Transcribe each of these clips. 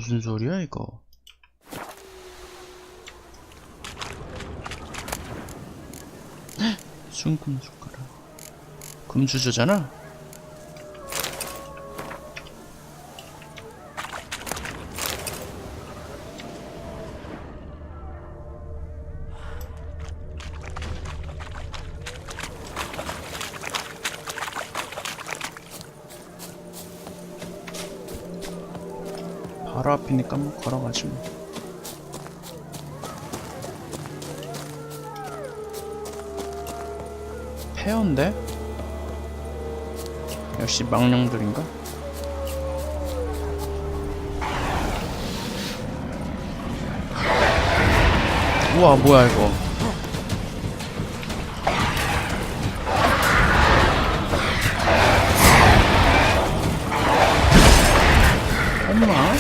무슨 소리야 이거? 순금 숟가락. 금주저잖아. 바로 앞이니까 뭐 걸어가지 뭐. 페어인데? 역시 망령들인가? 우와 뭐야 이거. 엄마?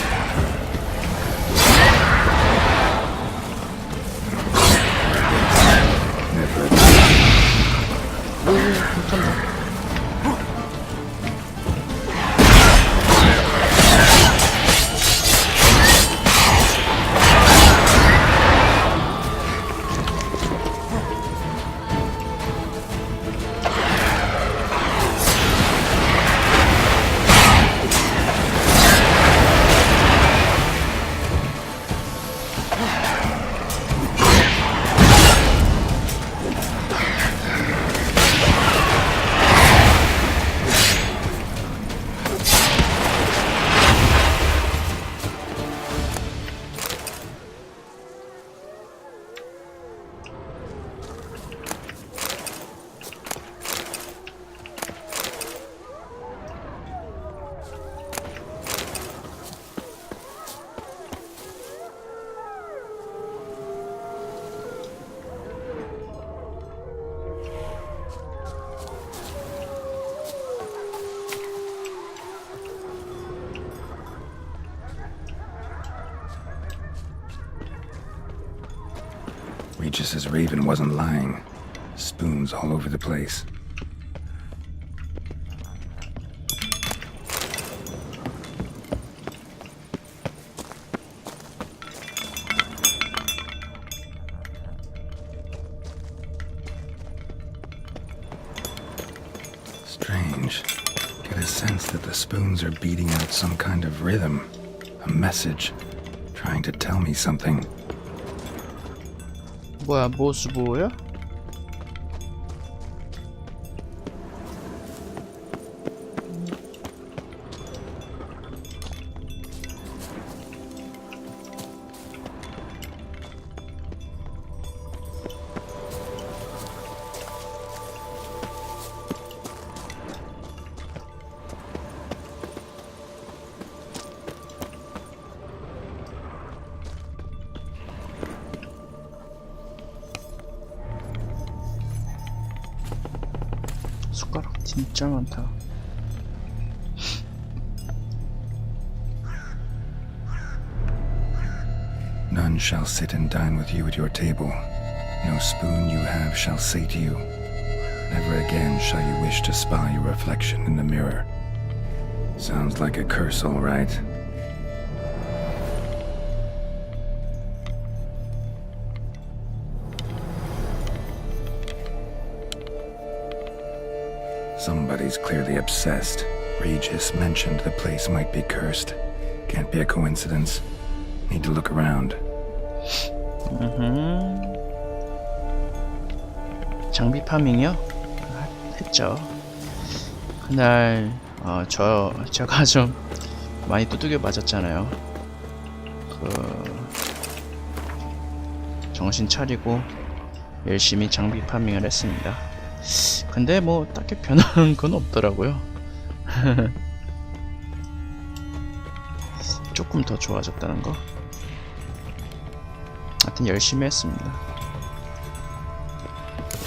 오, 괜찮다. Regis's raven wasn't lying. Spoons all over the place. Strange. Get a sense that the spoons are beating out some kind of rhythm. A message. Trying to tell me something. 뭐야 모스보야? 숟가락 진짜 많다. None shall sit and dine with you at your table. No spoon you have shall say to you, never again shall you wish to spy your reflection in the mirror. Sounds like a curse, all right. Somebody's clearly obsessed. Regis mentioned the place might be cursed. Can't be a coincidence. Need to look around. 장비 파밍이요? 했죠. 그날 제가 좀 많이 두들겨 맞았잖아요. 정신 차리고 열심히 장비 파밍을 했습니다. 근데 뭐 딱히 변한 건 없더라고요. 조금 더 좋아졌다는 거. 하여튼 열심히 했습니다.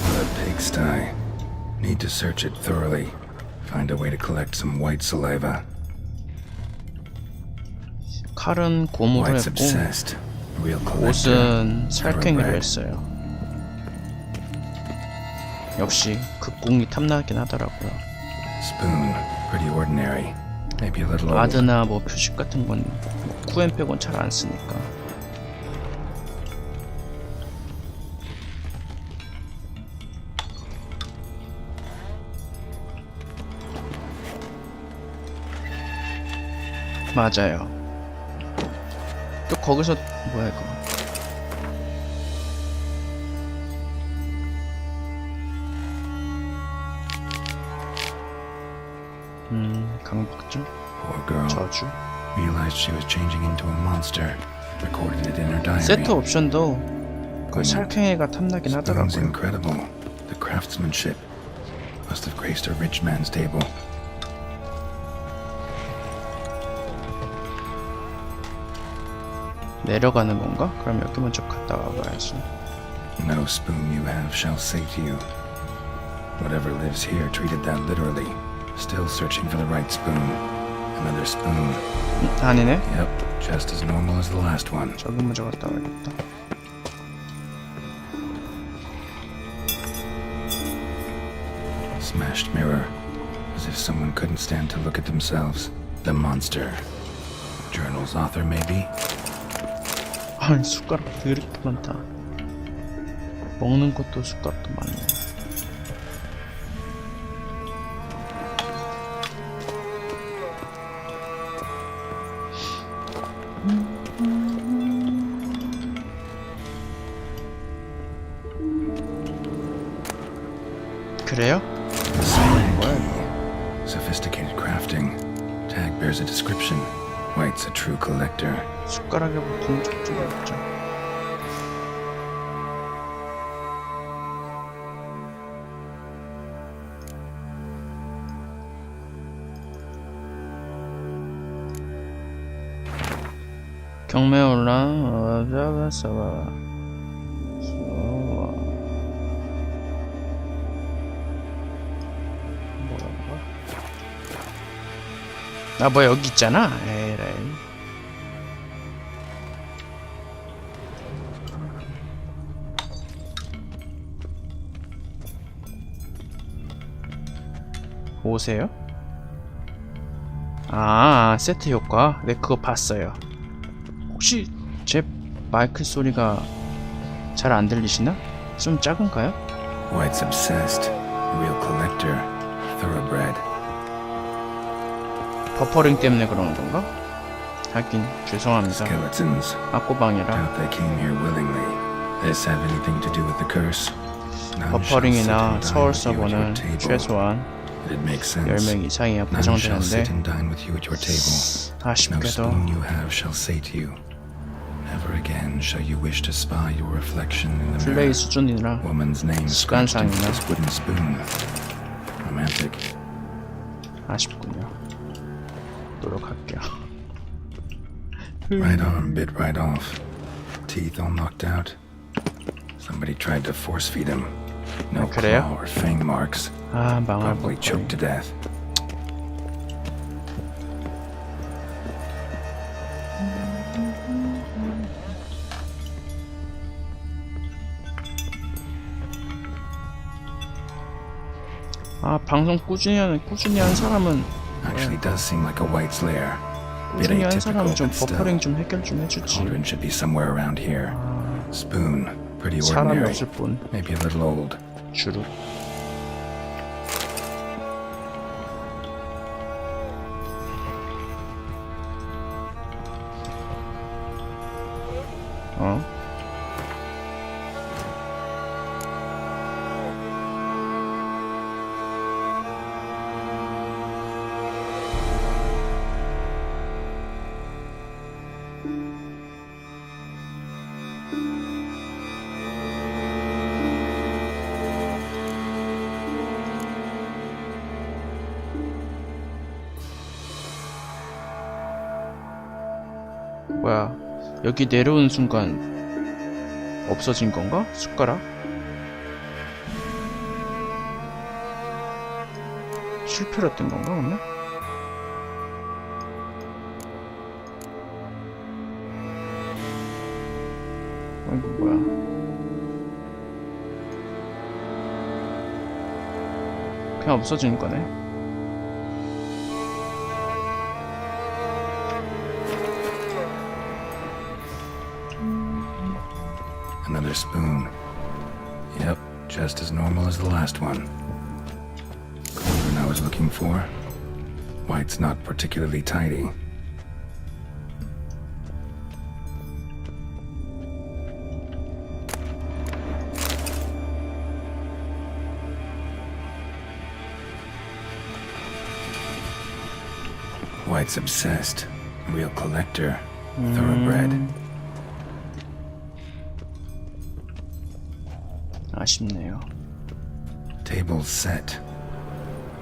A pigsty. Need to search it thoroughly. Find a way to collect some white saliva. 칼은 고무로 White's 했고 obsessed. Real collector. 옷은 살쾡이로 Thoroughbred. 했어요. 역시 극궁이 탐나긴 하더라고요. Spoon. Pretty ordinary. maybe a little old. 아드나 뭐 표식 같은 건 QM 빼곤 잘 안 쓰니까. 맞아요. 또 거기서 뭐야 이거? 강박증? Poor girl 저주? realized she was changing into a monster. Recorded it in her diary. 세트 옵션도 그 살쾡이가 탐나긴 Spoon's 하더라고요. incredible. The craftsmanship must have graced a rich man's table. 내려가는 건가? 그럼 여기 먼저 갔다 와봐야지. No spoon you have shall say to you. Whatever lives here treated that literally. Still searching for the right spoon. Another spoon. 아니네. Yep, just as normal as the last one. 저기 먼저 갔다 와야겠다. Smashed mirror. As if someone couldn't stand to look at themselves. The monster. Journal's author, maybe? 아니 숟가락 되게 많다. 먹는 것도 숟가락도 많네. 그래요? Sophisticated crafting. Tag bears a description. White's a true collector. 숟가락에 붙은 쪽쪽이 없죠. 경매 온라인 잡았어. 아 뭐야 여기 있잖아. 에라이. 오세요? 아 세트 효과. 네 그거 봤어요. 혹시 제 마이크 소리가 잘 안 들리시나? 좀 작은가요? White's obsessed. Real collector. Thoroughbred. 버퍼링 때문에 그러는 건가? 하긴 죄송합니다. Skeletons. 악고방이라. Doubt they came here willingly. This have anything to do with the curse? None shall sit 버퍼링이나 and dine 서울 with you at your 서버는 table. 최소한 It'd make sense. 10명 이상이야 None shall 보장되는데 sit and dine with you at your table. No 아쉽게도 spoon you have shall say to you. Never again shall you wish to spy your reflection in the 플레이 mirror. 수준이라 Woman's name scratched into 시간상이나 this wooden spoon. Romantic. 아쉽군요. 노력할게요. Right arm bit right off. Teeth all knocked out. Somebody tried to force feed him. No 그래요? claw or fang marks. 아 망할 Probably 뻔. choked to death. 아 방송 꾸준히 한 사람은 Actually does seem like a white's lair. Bit 꾸준히 한 atypical, 사람은 좀 but still. 버퍼링 좀 해결 좀 해주지. Cauldron should be somewhere around here. Spoon, pretty 사람이 ordinary. 없을 뿐. Maybe a little old. 주룩. 어? 뭐야? 여기 내려오는 순간 없어진 건가? 숟가락? 실패로 뜬 건가 그러면? 이거 뭐야? 그냥 없어지는 거네. Another spoon. Yep, just as normal as the last one. Cauldron I was looking for. White's not particularly tidy. White's obsessed. Real collector. Thoroughbred. 아쉽네요. Table's set.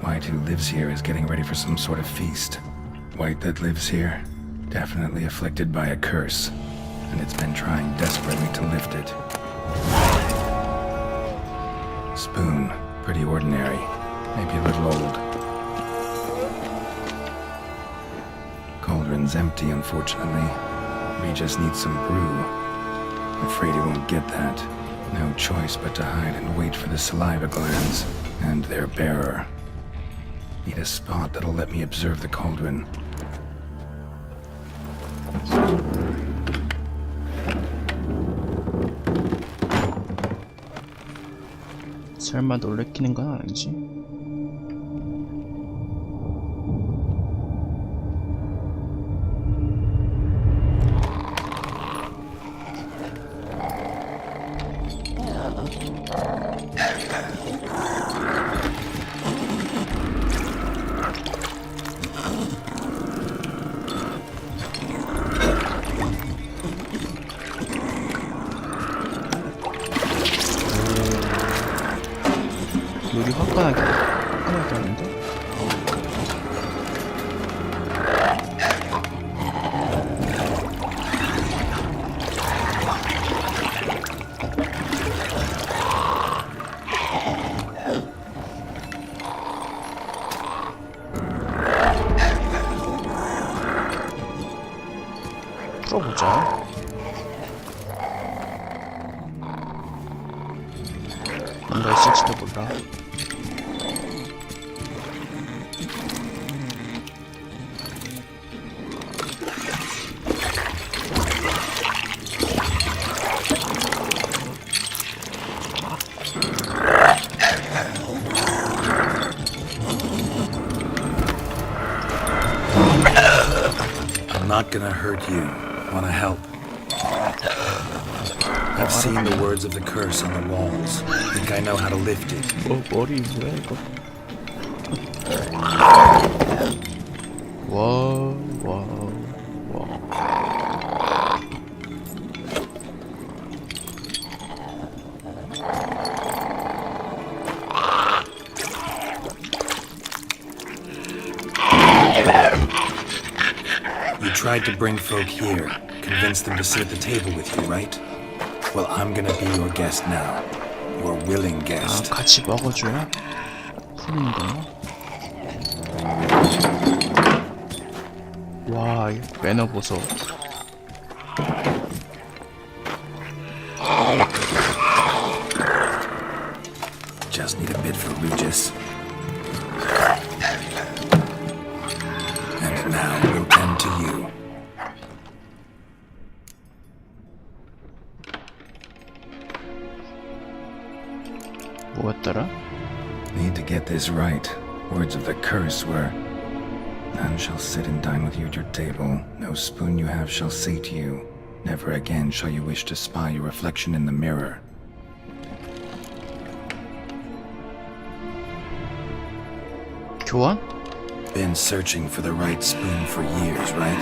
White who lives here is getting ready for some sort of feast. White that lives here, definitely afflicted by a curse, and it's been trying desperately to lift it. Spoon, pretty ordinary, maybe a little old. Cauldron's empty, unfortunately. We just need some brew. Afraid he won't get that. No choice but to hide and wait for the saliva glands and their bearer. Need a spot that'll let me observe the cauldron. 설마 놀래키는 건 아니지? 요리 화끈하게 하는데? 풀어보자. 뭔가 있을지도 몰라. I'm not gonna hurt you. Wanna help? I've seen the words of the curse on the walls. Think I know how to lift it. 머리 뭐야 이거? 와. You tried to bring folk here, convince them to sit at the table with you, right? Well, I'm gonna be your guest now. Your willing 아, guest. 같이 먹어줘야 푸는구나. 와, 이 매너 보소. Just need a bit for Regis. And now we'll tend to you. 뭐였더라? Need to get this right. Words of the curse were, none shall sit and dine with you at your table. No spoon you have shall sate you. Never again shall you wish to spy your reflection in the mirror. 교환? Been searching for the right spoon for years, right?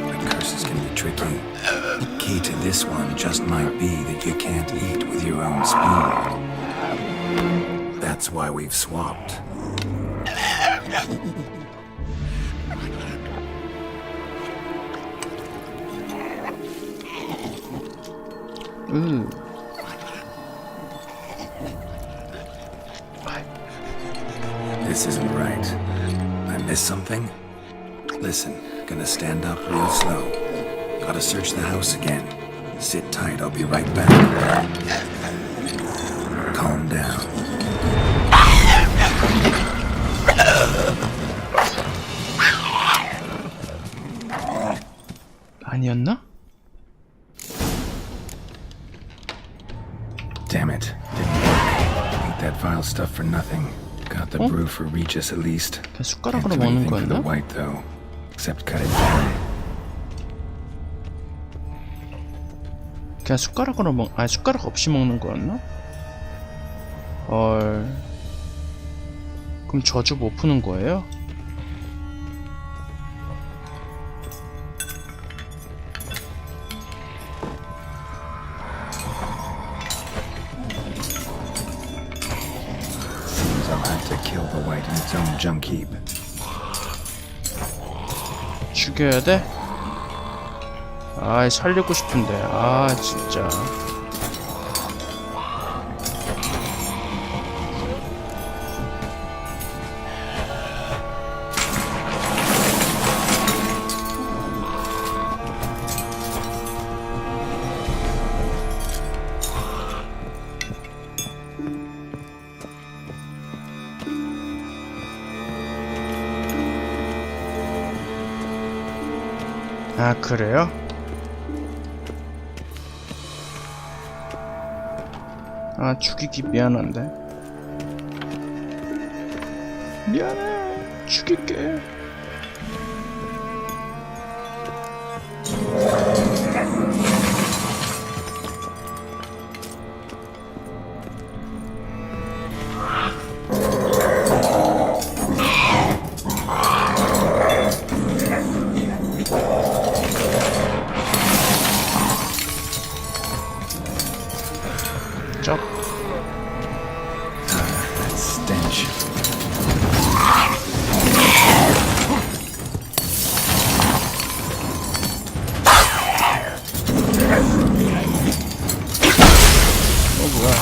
But curses can be tricky. Key to this one just might be that you can't eat with your own spoon. That's why we've swapped. This isn't right. I missed something? Listen, gonna stand up real slow. Gotta search the house again. Sit tight, I'll be right back. Calm down. 아니었나? Damn it. Didn't work. Ate that vile stuff for nothing. Got the brew for Regis at least. 그냥 Can't 숟가락으로 do 먹는 anything for the 거였나? white though. Except cut it down. 그냥 숟가락으로 아니 숟가락 없이 먹는 거였나? 그럼 저주 못 푸는 거예요? Seems I'll have to kill the white in its own junk heap. 죽여야 돼? 아이 살리고 싶은데 아 진짜 아 그래요? 아 죽이기 미안한데 미안해 죽일게 쩍 That stench. 뭐야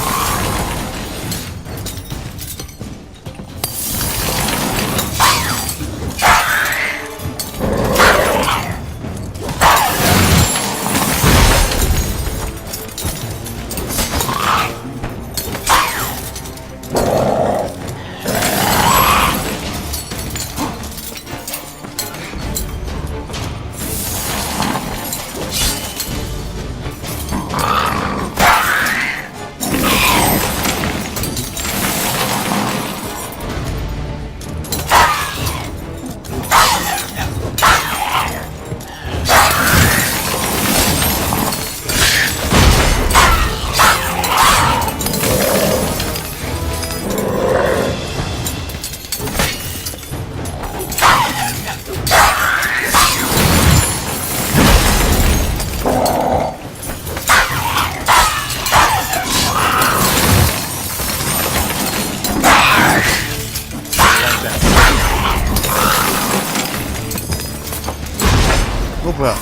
이거 뭐야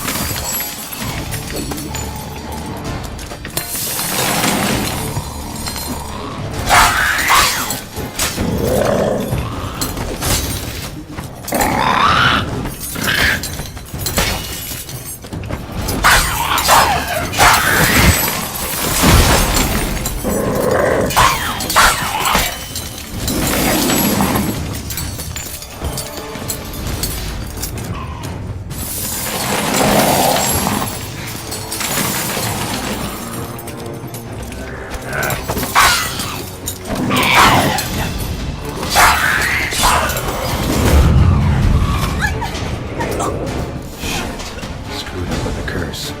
Screwed up with a curse.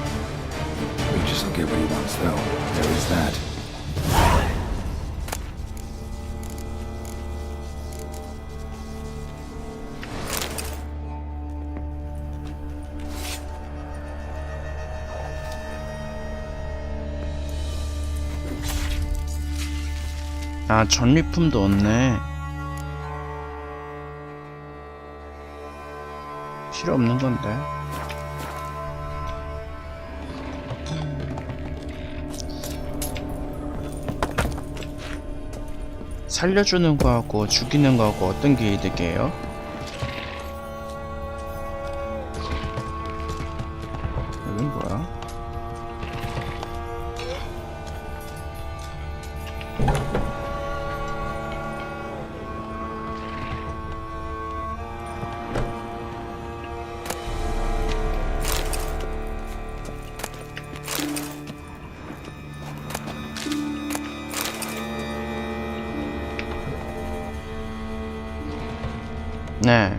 Regis will get what he wants though. There is that. 아 전리품도 없네 필요 없는 건데 살려주는 거하고 죽이는 거하고 어떤 게 이득이에요? 여긴 뭐야? 네.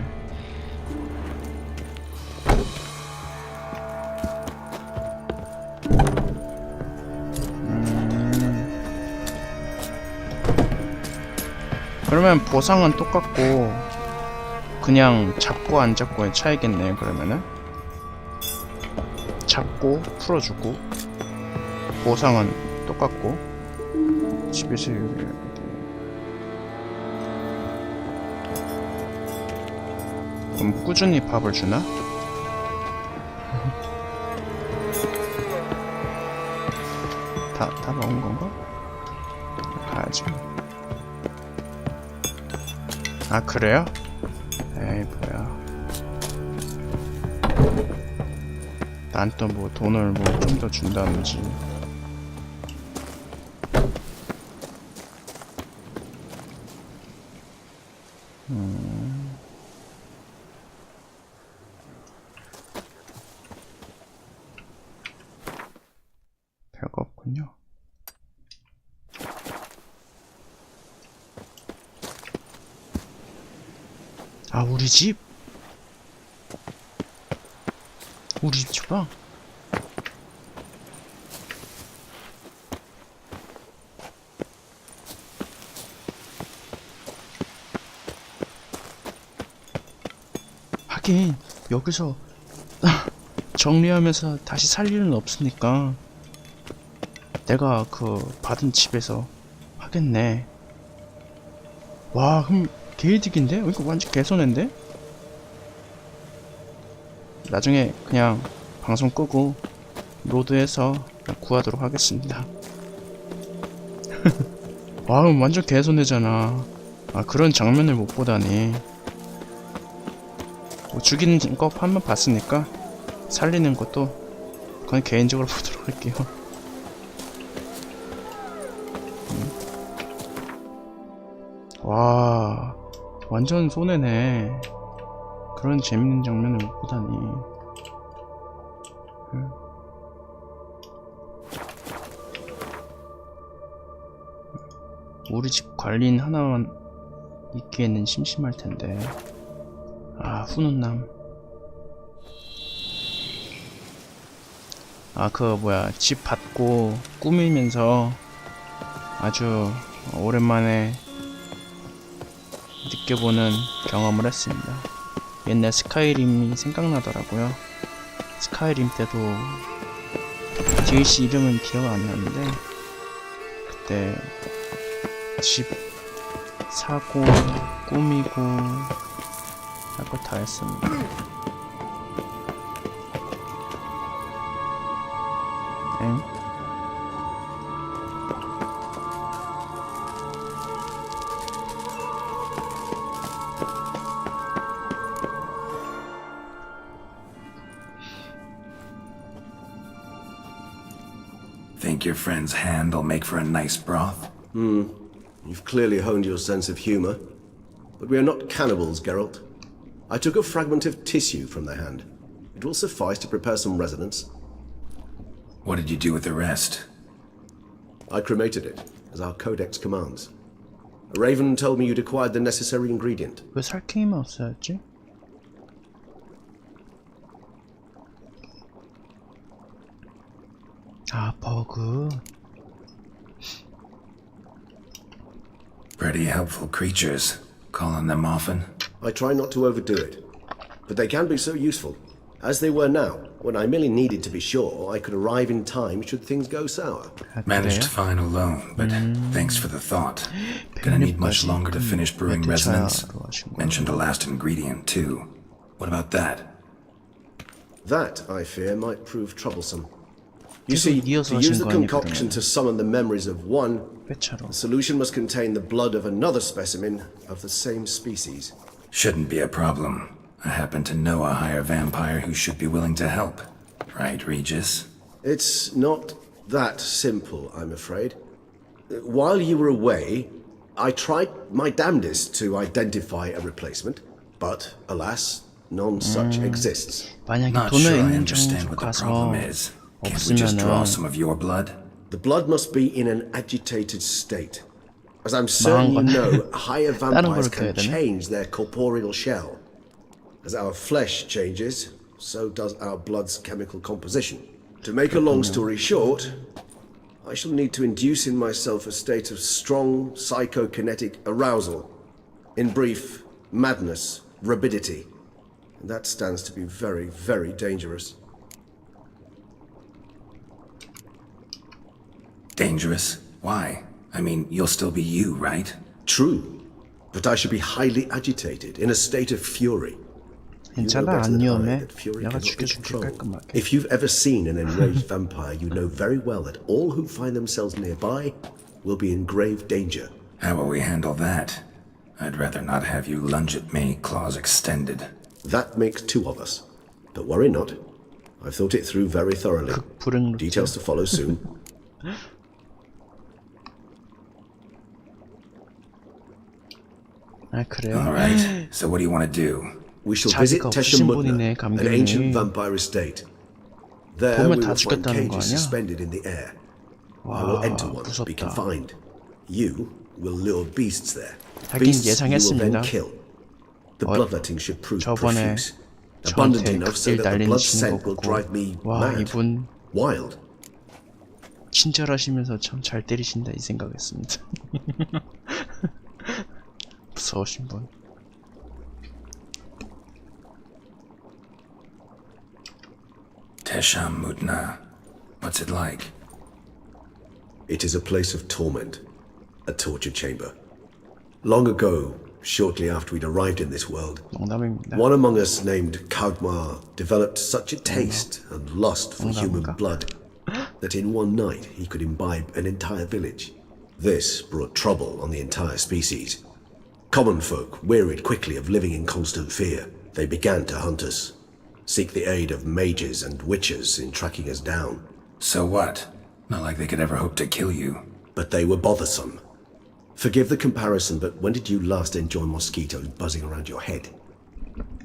그러면 보상은 똑같고 그냥 잡고 안 잡고의 차이겠네요. 그러면은 잡고 풀어주고 보상은 똑같고 집에서 그럼 꾸준히 밥을 주나? 다 먹은 건가? 가야지. 아 그래요? 에이 뭐야. 난 또 뭐 돈을 뭐 좀 더 준다든지. 별거 없군요. 아 우리 집? 우리 집 주방? 하긴 여기서 정리하면서 다시 살 일은 없으니까 내가 그 받은 집에서 하겠네. 와 그럼 개이득인데? 이거 완전 개손해인데? 나중에 그냥 방송 끄고 로드해서 구하도록 하겠습니다. 와 완전 개손해잖아. 아 그런 장면을 못 보다니. 뭐 죽이는 거 한 번 봤으니까 살리는 것도 그건 개인적으로 보도록 할게요. 와 완전 손해네. 그런 재밌는 장면을 못 보다니. 우리 집 관리인 하나만 있기에는 심심할 텐데. 아 훈훈남. 아 그 뭐야 집 받고 꾸미면서 아주 오랜만에 느껴보는 경험을 했습니다. 옛날 스카이림이 생각나더라고요. 스카이림 때도 DLC 이름은 기억 안 나는데 그때 집 사고 꾸미고 할 거 다 했습니다. 엥? Think your friend's hand will make for a nice broth? You've clearly honed your sense of humor. But we are not cannibals, Geralt. I took a fragment of tissue from the hand. It will suffice to prepare some resonance. What did you do with the rest? I cremated it, as our codex commands. A raven told me you'd acquired the necessary ingredient. 왜 살쾡이만 없어졌지? 아 버그. Pretty helpful creatures. Call on them often? I try not to overdo it. But they can be so useful. As they were now, when I merely needed to be sure I could arrive in time should things go sour. 아, Managed 그래요? fine alone, but thanks for the thought. Gonna need much longer to finish brewing resonance. Mentioned the last ingredient, too. What about that? That, I fear, might prove troublesome. You 계속 see, 이어서 to use 하신 the 거 아니에요, concoction 그러면? to summon the memories of one, 회차로. the solution must contain the blood of another specimen of the same species. Shouldn't be a problem. I happen to know a higher vampire who should be willing to help. Right, Regis? It's not that simple, I'm afraid. While you were away, I tried my damnedest to identify a replacement, but alas, none such exists. 만약에 Not 돈을 sure I 있는 understand 정도 what the 가서 problem is. Can't we just draw 없으면은 some of your blood? The blood must be in an agitated state. As I'm certain you 망한 know, higher vampires 다른 걸로 껴야 can 되네. change their corporeal shell. As our flesh changes, so does our blood's chemical composition. To make a long story short, I shall need to induce in myself a state of strong psychokinetic arousal. In brief, madness, rabidity. And that stands to be very, very dangerous. Dangerous? Why? I mean, you'll still be you, right? True, but I should be highly agitated, in a state of fury. You know 괜찮아, better 안 than I 위험해. that fury 내가 cannot be 죽여줄게 controlled. 깔끔하게. If you've ever seen an enraged vampire, you know very well that all who find themselves nearby will be in grave danger. How will we handle that? I'd rather not have you lunge at me, claws extended. That makes two of us. But worry not. I've thought it through very thoroughly. 불행 루트. Details to follow soon. 아 그래요? Alright, so what do you want to do? We shall visit 자비가 Tesha 없으신 Mutna, 분이네, an 감귤님이. ancient vampire estate. There 보면 we 다 will find 죽였다는 거 cages 아니야? suspended in the air. I will enter one, be 무섭다. confined. You will lure beasts there. 하긴 Beasts you will 예상했습니다. then kill. The bloodletting should prove 저번에 profuse. Abundant 저한테 enough so 극딜 that the blood 날리시는 scent 거 will 보고 drive me 와 mad, 이분 wild. 친절하시면서 참 잘 때리신다 이 생각했습니다. 무서우신 분. Tesham Mutna. What's it like? It is a place of torment, a torture chamber. Long ago, shortly after we'd arrived in this world, 농담입니다. one among us named Kagmar developed such a taste and lust for human blood that in one night he could imbibe an entire village. This brought trouble on the entire species. Common folk wearied quickly of living in constant fear. They began to hunt us, seek the aid of mages and witches in tracking us down. So what? Not like they could ever hope to kill you. But they were bothersome. Forgive the comparison, but when did you last enjoy mosquitoes buzzing around your head?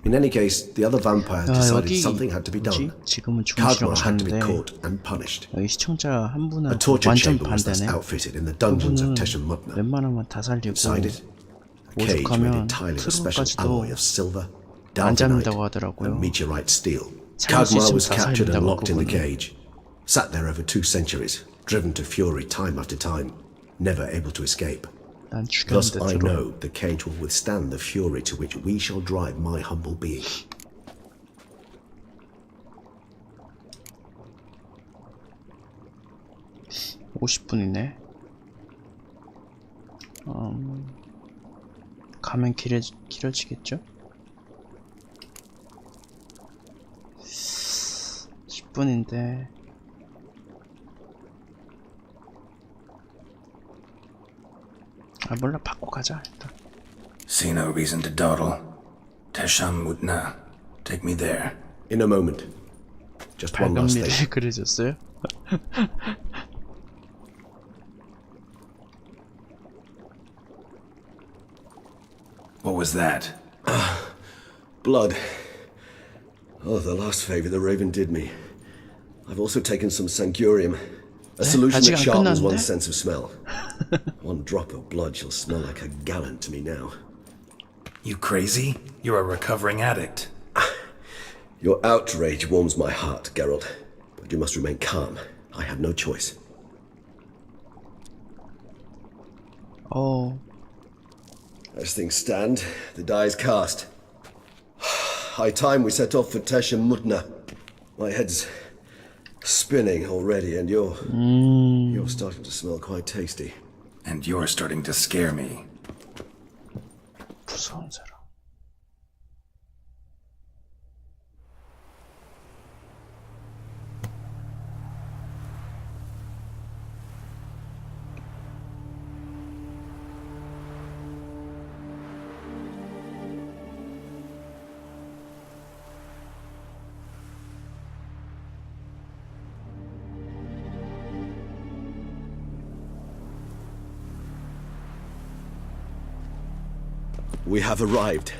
In any case, the other vampires 아, decided 여기 something had to be done. 뭐지? 지금은 죽으시라고 Kagmar had to be 하는데 caught and punished. 여기 시청자 한 분은 A torture 완전 chamber was thus 반대네. outfitted in the dungeons of 그분은 Teshem Mutna. 웬만하면 다 살리고 Inside it, a cage made 오죽하면 entirely of a special 트롤까지도 alloy of silver, 안 daltonite, 잡는다고 하더라고요. and meteorite steel. 살릴 수 Kagmar 있으면 was 다 captured and 살린다고 locked in the 그분은. cage. Sat there over 2 centuries, driven to fury time after time, never able to escape. 난 Thus 죽였는데 I 들어. know the cage will withstand the fury to which we shall drive my humble being. 음, 50분이네. 가면 길어지겠죠? 10분인데 아 몰라 받고 가자 일단. See no reason to dawdle. Tesham Mutna. Take me there. In a moment. Just one 밝은 last 미래 thing. 그려졌어요? What was that? Blood. Oh, the last favor the Raven did me. I've also taken some Sangurium. A solution 아직 that 안 sharpens 끝났는데? one's sense of smell. One drop of blood shall smell like a gallon to me now. You crazy? You're a recovering addict. Your outrage warms my heart, Geralt. But you must remain calm. I have no choice. 어 As things stand, the die is cast. High time we set off for Teshem Mutna. My head's spinning already, and you're starting to smell quite tasty. And you're starting to scare me. 무서운 사람. We have arrived.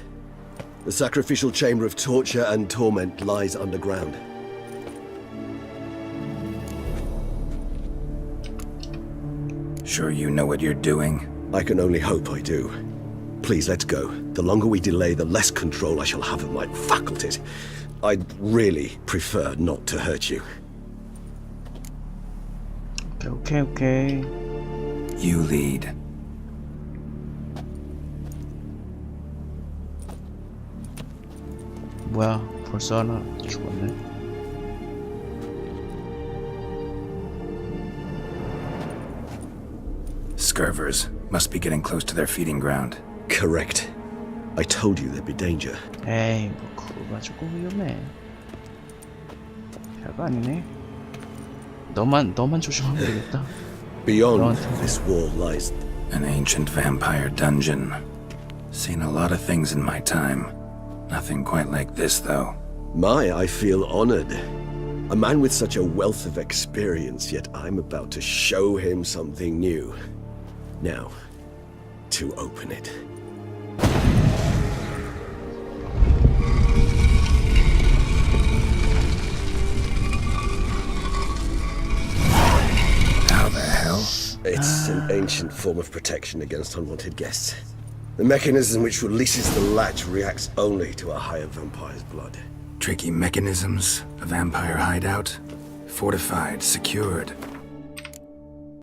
The sacrificial chamber of torture and torment lies underground. Sure you know what you're doing? I can only hope I do. Please, let's go. The longer we delay, the less control I shall have of my faculties. I'd really prefer not to hurt you. 오케이. You lead. 뭐야, 벌써 하나 죽었네. Scurvers must be getting close to their feeding ground. Correct. I told you there'd be danger. 에이, 뭐 그거 가지고 위험해. 별거 아니네. 너만 조심하면 되겠다. Beyond 너한테. this wall lies... An ancient vampire dungeon. Seen a lot of things in my time. Nothing quite like this, though. I feel honored. A man with such a wealth of experience, yet I'm about to show him something new. Now, to open it. How the hell? It's an ancient form of protection against unwanted guests. The mechanism which releases the latch reacts only to a higher vampire's blood. Tricky mechanisms, a vampire hideout. Fortified, secured.